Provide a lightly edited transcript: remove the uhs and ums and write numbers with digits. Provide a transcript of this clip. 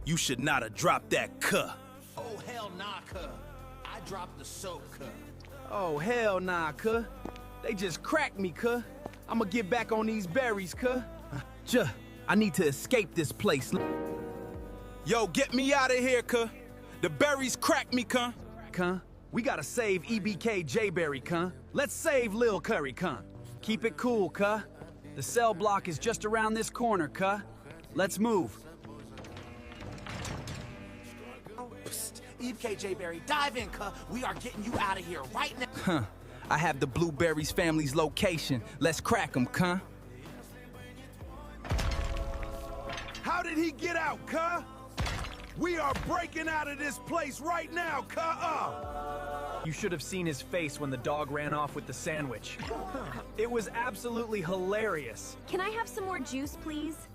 You should not have dropped that cuh. Oh, hell nah, cuh. I dropped the soap, cuh. Oh, hell nah, cuh. They just cracked me, cuh. I'ma get back on these berries, cuh. I need to escape this place. Yo, get me out of here, cuh. The berries cracked me, cuh. Cuh, we gotta save EBK J-Berry, cuh. Let's save Lil Curry, cuh. Keep it cool, cuh. The cell block is just around this corner, cuh. Let's move. Psst. EBK Berry, dive in, cuh. We are getting you out of here right now. Huh. I have the Blueberries family's location. Let's crack 'em, cuh. How did he get out, cuh? We are breaking out of this place right now, cuh. You should have seen his face when the dog ran off with the sandwich. It was absolutely hilarious. Can I have some more juice, please?